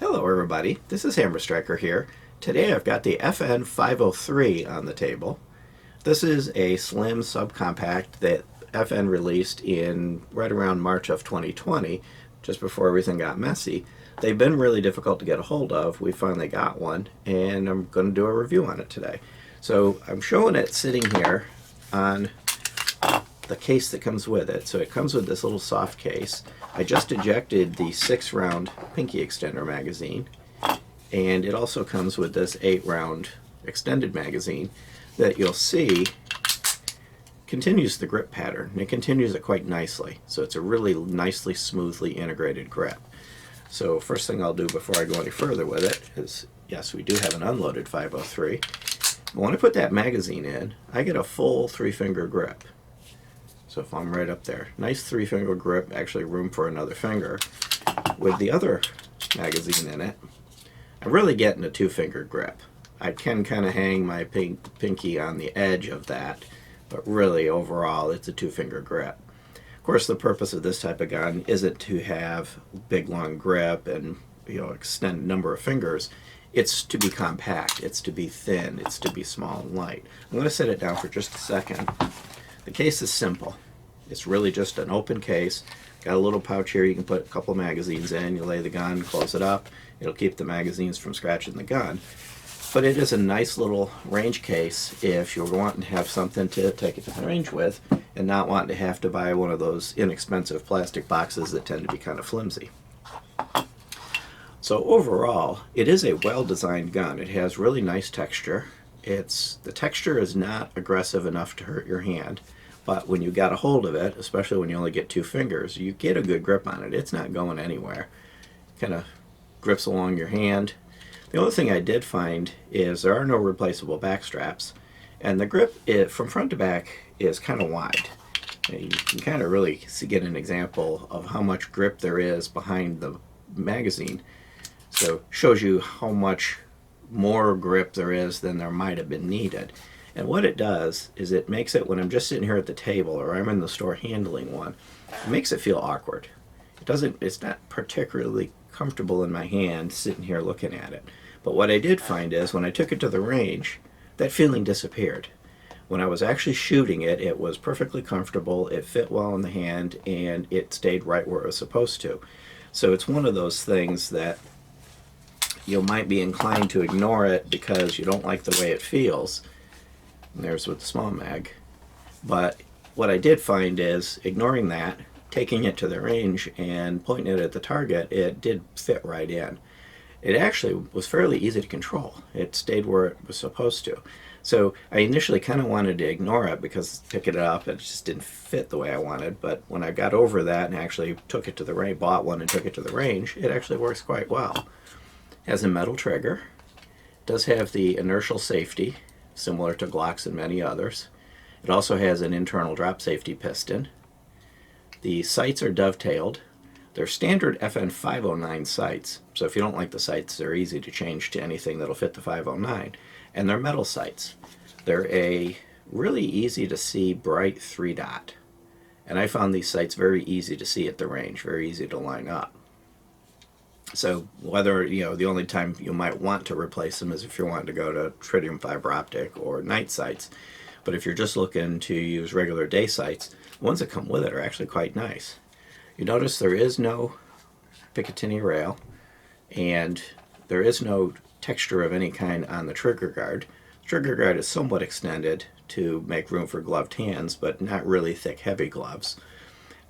Hello everybody, this is Hammer Striker here. Today I've got the FN 503 on the table. This is a slim subcompact that FN released in right around March of 2020, just before everything got messy. They've been really difficult to get a hold of. We finally got one, and I'm going to do a review on it today. So I'm showing it sitting here on the case that comes with it. So it comes with this little soft case. I just ejected the 6-round pinky extender magazine, and it also comes with this 8-round extended magazine that you'll see continues the grip pattern. It continues it quite nicely, so it's a really nicely, smoothly integrated grip. So first thing I'll do before I go any further with it is, yes, we do have an unloaded 503. But when I put that magazine in, I get a full 3-finger grip. So if I'm right up there, nice 3-finger grip, actually room for another finger. With the other magazine in it, I'm really getting a 2-finger grip. I can kind of hang my pinky on the edge of that, but really overall it's a 2-finger grip. Of course, the purpose of this type of gun isn't to have big long grip and extend number of fingers. It's to be compact, it's to be thin, it's to be small and light. I'm going to set it down for just a second. The case is simple. It's really just an open case. Got a little pouch here you can put a couple of magazines in. You lay the gun, close it up. It'll keep the magazines from scratching the gun. But it is a nice little range case if you're wanting to have something to take it to the range with and not wanting to have to buy one of those inexpensive plastic boxes that tend to be kind of flimsy. So overall, it is a well-designed gun. It has really nice texture. The texture is not aggressive enough to hurt your hand, but when you got a hold of it, especially when you only get 2 fingers, you get a good grip on it. It's not going anywhere. Kind of grips along your hand. The only thing I did find is there are no replaceable back straps, and the grip from front to back is kind of wide. You can kind of really get an example of how much grip there is behind the magazine. So shows you how much more grip there is than there might have been needed. And what it does is it makes it, when I'm just sitting here at the table or I'm in the store handling one, it makes it feel awkward. It's not particularly comfortable in my hand sitting here looking at it. But what I did find is when I took it to the range, that feeling disappeared. When I was actually shooting it, it was perfectly comfortable, it fit well in the hand, and it stayed right where it was supposed to. So it's one of those things that you might be inclined to ignore it because you don't like the way it feels. And there's with the small mag. But what I did find is, ignoring that, taking it to the range and pointing it at the target, it did fit right in. It actually was fairly easy to control. It stayed where it was supposed to. So I initially kind of wanted to ignore it because picking it up, it just didn't fit the way I wanted. But when I got over that and actually took it to the range, bought one and took it to the range, it actually works quite well. It has a metal trigger. It does have the inertial safety, similar to Glock's and many others. It also has an internal drop safety piston. The sights are dovetailed. They're standard FN 509 sights, so if you don't like the sights, they're easy to change to anything that'll fit the 509. And they're metal sights. They're a really easy to see bright 3-dot. And I found these sights very easy to see at the range, very easy to line up. So whether, the only time you might want to replace them is if you're wanting to go to tritium fiber optic or night sights. But if you're just looking to use regular day sights, the ones that come with it are actually quite nice. You notice there is no Picatinny rail, and there is no texture of any kind on the trigger guard. The trigger guard is somewhat extended to make room for gloved hands, but not really thick, heavy gloves.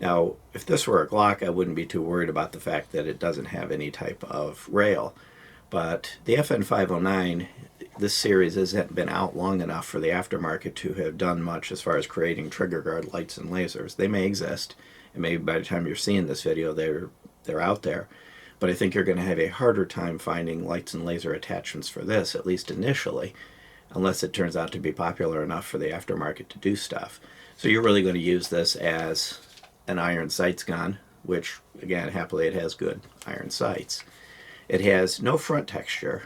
Now, if this were a Glock, I wouldn't be too worried about the fact that it doesn't have any type of rail. But the FN 509, this series hasn't been out long enough for the aftermarket to have done much as far as creating trigger guard lights and lasers. They may exist, and maybe by the time you're seeing this video, they're out there. But I think you're going to have a harder time finding lights and laser attachments for this, at least initially, unless it turns out to be popular enough for the aftermarket to do stuff. So you're really going to use this as an iron sights gun, which, again, happily it has good iron sights. It has no front texture,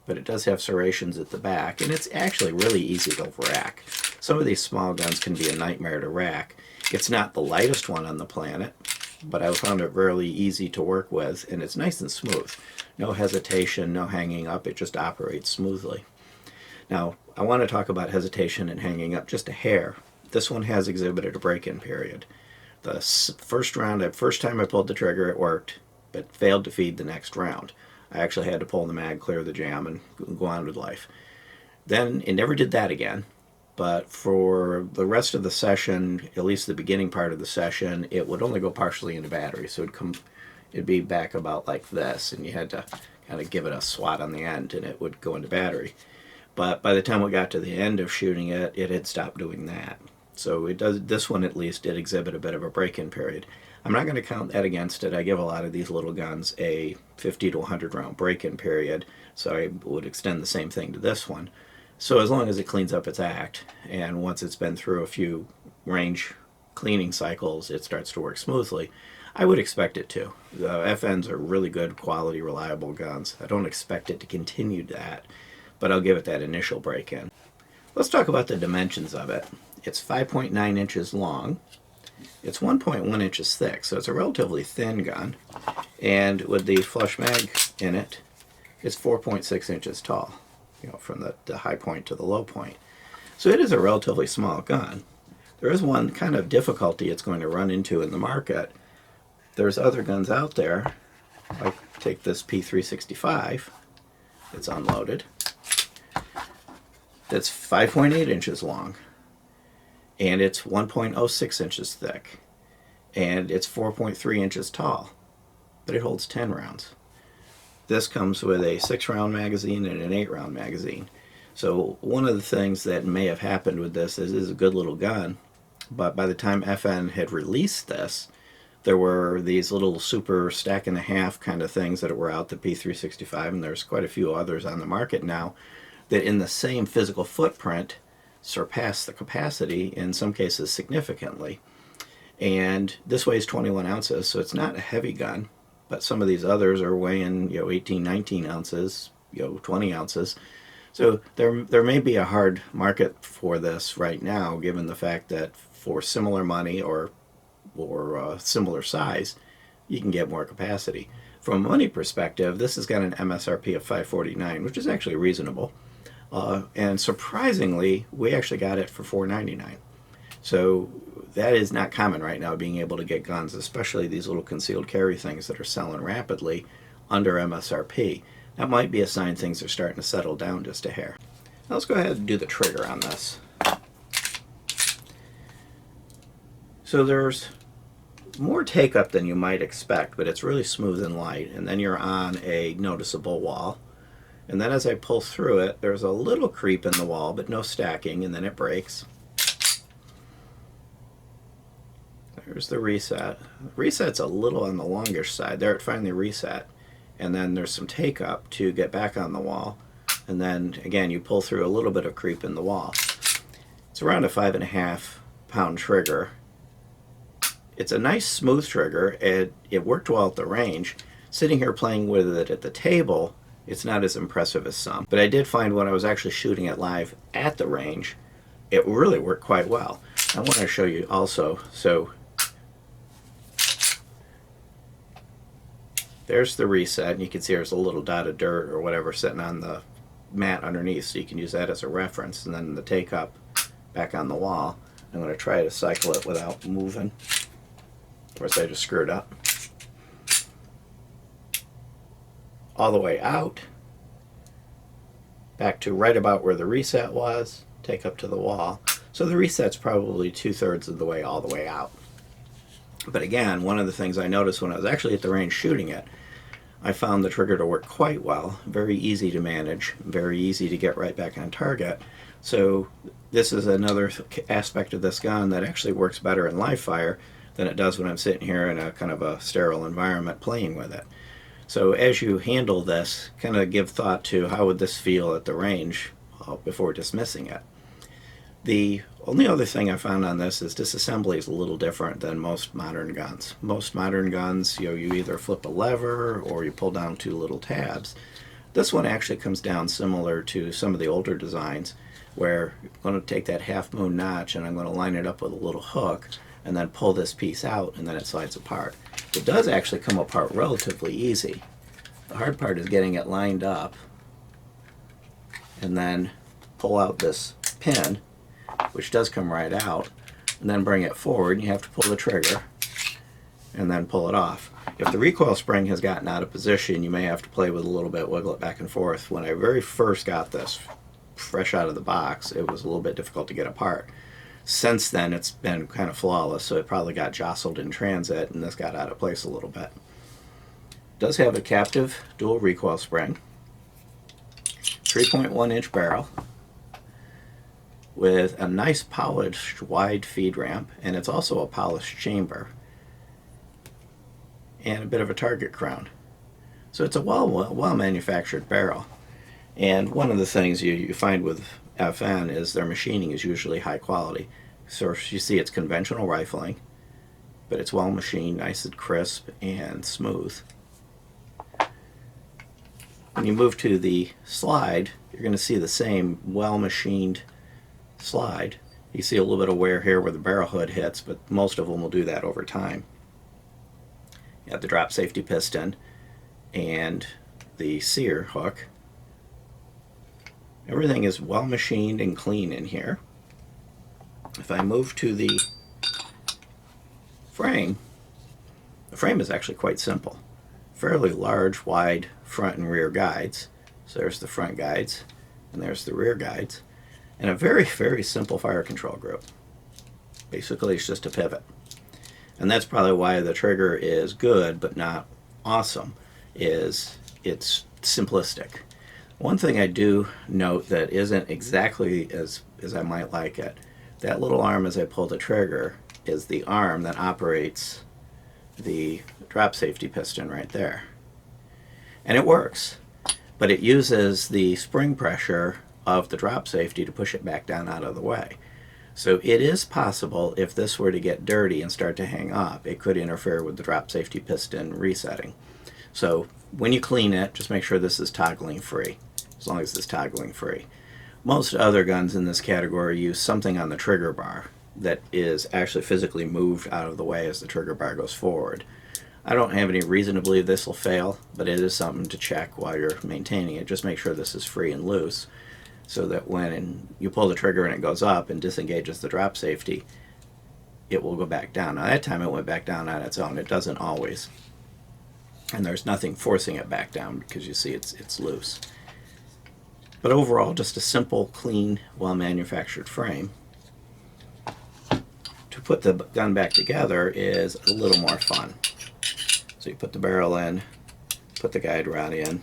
but it does have serrations at the back, and it's actually really easy to rack. Some of these small guns can be a nightmare to rack. It's not the lightest one on the planet, but I found it really easy to work with, and it's nice and smooth. No hesitation, no hanging up, it just operates smoothly. Now, I want to talk about hesitation and hanging up just a hair. This one has exhibited a break-in period. The first time I pulled the trigger, it worked, but failed to feed the next round. I actually had to pull the mag, clear the jam, and go on with life. Then it never did that again, but for the rest of the session, at least the beginning part of the session, it would only go partially into battery. So it'd be back about like this, and you had to kind of give it a swat on the end, and it would go into battery. But by the time we got to the end of shooting it, it had stopped doing that. So it does. This one at least did exhibit a bit of a break-in period. I'm not going to count that against it. I give a lot of these little guns a 50 to 100 round break-in period, so I would extend the same thing to this one. So as long as it cleans up its act, and once it's been through a few range cleaning cycles, it starts to work smoothly, I would expect it to. The FNs are really good, quality, reliable guns. I don't expect it to continue that, but I'll give it that initial break-in. Let's talk about the dimensions of it. It's 5.9 inches long. It's 1.1 inches thick, so it's a relatively thin gun. And with the flush mag in it, it's 4.6 inches tall, from the high point to the low point. So it is a relatively small gun. There is one kind of difficulty it's going to run into in the market. There's other guns out there, like take this P365, it's unloaded, that's 5.8 inches long, and it's 1.06 inches thick, and it's 4.3 inches tall, but it holds 10 rounds. This comes with a 6-round magazine and an 8-round magazine. So one of the things that may have happened with this is it's a good little gun, but by the time FN had released this, there were these little super stack and a half kind of things that were out, the P365, and there's quite a few others on the market now that in the same physical footprint surpass the capacity, in some cases significantly. And this weighs 21 ounces, so it's not a heavy gun, but some of these others are weighing 18, 19 ounces, 20 ounces. So there may be a hard market for this right now, given the fact that for similar money or similar size, you can get more capacity. From a money perspective, this has got an MSRP of $549, which is actually reasonable. And surprisingly, we actually got it for $499. So that is not common right now, being able to get guns, especially these little concealed carry things that are selling rapidly under MSRP. That might be a sign things are starting to settle down just a hair. Now let's go ahead and do the trigger on this. So there's more take-up than you might expect, but it's really smooth and light, and then you're on a noticeable wall. And then as I pull through it, there's a little creep in the wall, but no stacking, and then it breaks. There's the reset. Reset's a little on the longish side. There it finally reset. And then there's some take-up to get back on the wall. And then, again, you pull through a little bit of creep in the wall. It's around a 5.5 pound trigger. It's a nice smooth trigger. It worked well at the range. Sitting here playing with it at the table, it's not as impressive as some. But I did find when I was actually shooting it live at the range, it really worked quite well. I want to show you also. So there's the reset, and you can see there's a little dot of dirt or whatever sitting on the mat underneath, so you can use that as a reference. And then the take up back on the wall. I'm going to try to cycle it without moving. Of course, I just screwed up. All the way out, back to right about where the reset was, take up to the wall. So the reset's probably 2/3 of the way all the way out. But again, one of the things I noticed when I was actually at the range shooting it, I found the trigger to work quite well, very easy to manage, very easy to get right back on target. So this is another aspect of this gun that actually works better in live fire than it does when I'm sitting here in a kind of a sterile environment playing with it. So as you handle this, kind of give thought to how would this feel at the range before dismissing it. The only other thing I found on this is disassembly is a little different than most modern guns. Most modern guns, you either flip a lever or you pull down 2 little tabs. This one actually comes down similar to some of the older designs, where I'm going to take that half moon notch and I'm going to line it up with a little hook and then pull this piece out, and then it slides apart. It does actually come apart relatively easy. The hard part is getting it lined up and then pull out this pin, which does come right out, and then bring it forward, and you have to pull the trigger and then pull it off. If the recoil spring has gotten out of position, you may have to play with a little bit, wiggle it back and forth. When I very first got this fresh out of the box, it was a little bit difficult to get apart. Since then, it's been kind of flawless, so it probably got jostled in transit, and this got out of place a little bit. It does have a captive dual recoil spring, 3.1-inch barrel, with a nice polished wide feed ramp, and it's also a polished chamber, and a bit of a target crown. So it's a well manufactured barrel. And one of the things you find with FN is their machining is usually high quality. So you see it's conventional rifling, but it's well machined, nice and crisp and smooth. When you move to the slide, you're going to see the same well machined slide. You see a little bit of wear here where the barrel hood hits, but most of them will do that over time. You have the drop safety piston and the sear hook. Everything is well machined and clean in here. If I move to the frame is actually quite simple. Fairly large, wide front and rear guides. So there's the front guides and there's the rear guides. And a very, very simple fire control group. Basically, it's just a pivot. And that's probably why the trigger is good but not awesome, is it's simplistic. One thing I do note that isn't exactly as I might like it, that little arm as I pull the trigger is the arm that operates the drop safety piston right there. And it works, but it uses the spring pressure of the drop safety to push it back down out of the way. So it is possible, if this were to get dirty and start to hang up, it could interfere with the drop safety piston resetting. So when you clean it, just make sure this is toggling free, as long as it's toggling free. Most other guns in this category use something on the trigger bar that is actually physically moved out of the way as the trigger bar goes forward. I don't have any reason to believe this will fail, but it is something to check while you're maintaining it. Just make sure this is free and loose, so that when you pull the trigger and it goes up and disengages the drop safety, it will go back down. Now that time it went back down on its own. It doesn't always. And there's nothing forcing it back down because you see it's loose. But overall, just a simple, clean, well-manufactured frame. To put the gun back together is a little more fun. So you put the barrel in, put the guide rod in,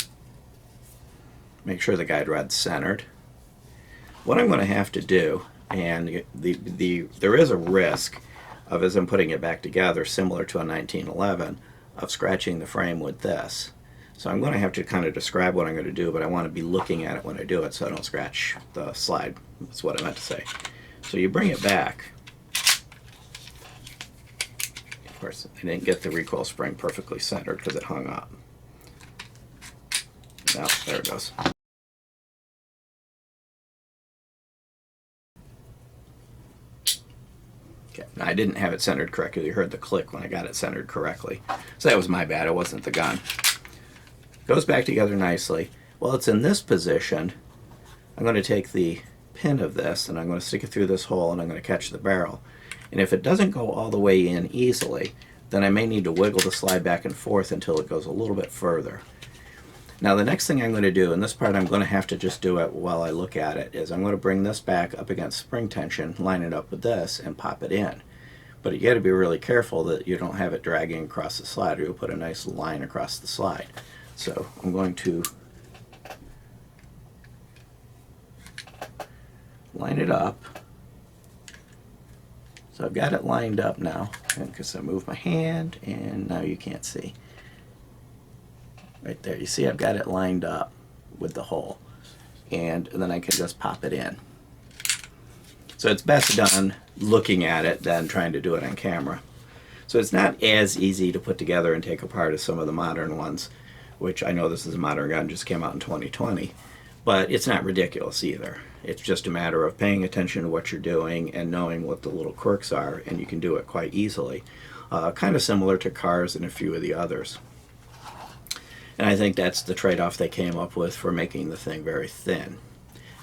make sure the guide rod's centered. What I'm going to have to do, and there is a risk of, as I'm putting it back together, similar to a 1911, of scratching the frame with this. So I'm going to have to kind of describe what I'm going to do, but I want to be looking at it when I do it so I don't scratch the slide. That's what I meant to say. So you bring it back. Of course, I didn't get the recoil spring perfectly centered because it hung up. Now, there it goes. Okay, now I didn't have it centered correctly. You heard the click when I got it centered correctly. So that was my bad. It wasn't the gun. Goes back together nicely. While it's in this position, I'm going to take the pin of this and I'm going to stick it through this hole and I'm going to catch the barrel. And if it doesn't go all the way in easily, then I may need to wiggle the slide back and forth until it goes a little bit further. Now the next thing I'm going to do, and this part I'm going to have to just do it while I look at it, is I'm going to bring this back up against spring tension, line it up with this, and pop it in. But you got to be really careful that you don't have it dragging across the slide, or you'll put a nice line across the slide. So I'm going to line it up. So I've got it lined up now, because I moved my hand, and now you can't see. Right there, you see I've got it lined up with the hole, and then I can just pop it in. So it's best done looking at it than trying to do it on camera. So it's not as easy to put together and take apart as some of the modern ones, which I know this is a modern gun, just came out in 2020, but it's not ridiculous either. It's just a matter of paying attention to what you're doing and knowing what the little quirks are, and you can do it quite easily. kind of similar to cars and a few of the others. And I think that's the trade-off they came up with for making the thing very thin.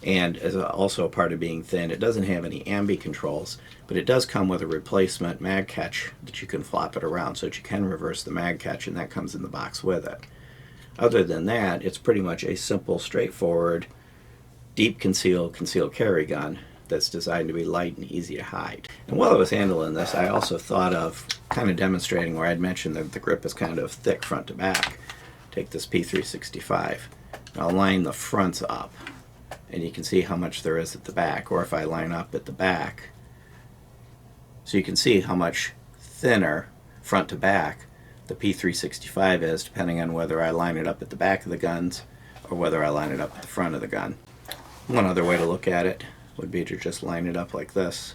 And as also a part of being thin, it doesn't have any ambi controls, but it does come with a replacement mag catch that you can flop it around so that you can reverse the mag catch, and that comes in the box with it. Other than that, it's pretty much a simple, straightforward, deep concealed carry gun that's designed to be light and easy to hide. And while I was handling this, I also thought of kind of demonstrating where I'd mentioned that the grip is kind of thick front to back. Take this P365. I'll line the fronts up, and you can see how much there is at the back. Or if I line up at the back, so you can see how much thinner front to back the P365 is, depending on whether I line it up at the back of the guns or whether I line it up at the front of the gun. One other way to look at it would be to just line it up like this,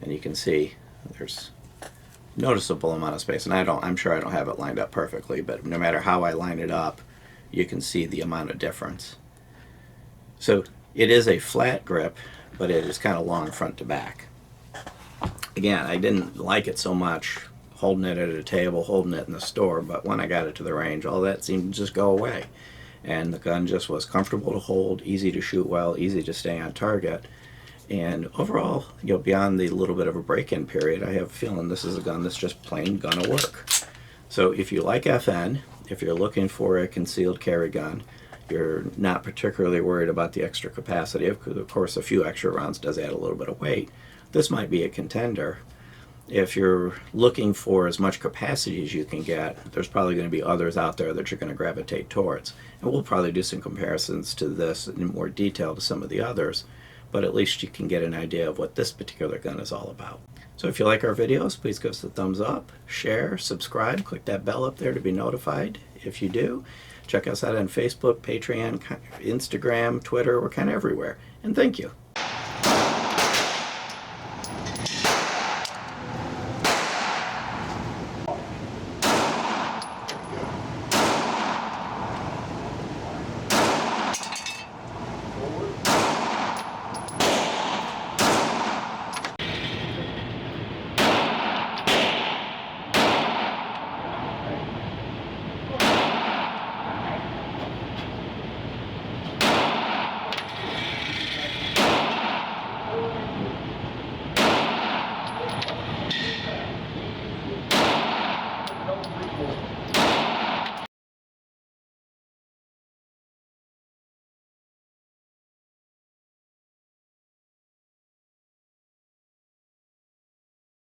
and you can see there's noticeable amount of space. And I'm sure I don't have it lined up perfectly, but no matter how I line it up, you can see the amount of difference. So it is a flat grip, but it is kind of long front to back. Again, I didn't like it so much holding it at a table, holding it in the store, but when I got it to the range, all that seemed to just go away. And the gun just was comfortable to hold, easy to shoot well, easy to stay on target. And overall, beyond the little bit of a break-in period, I have a feeling this is a gun that's just plain gonna work. So if you like FN, if you're looking for a concealed carry gun, you're not particularly worried about the extra capacity, of course a few extra rounds does add a little bit of weight, this might be a contender. If you're looking for as much capacity as you can get, there's probably going to be others out there that you're going to gravitate towards. And we'll probably do some comparisons to this in more detail to some of the others, but at least you can get an idea of what this particular gun is all about. So if you like our videos, please give us a thumbs up, share, subscribe, click that bell up there to be notified if you do. Check us out on Facebook, Patreon, Instagram, Twitter, we're kind of everywhere. And thank you. Cool.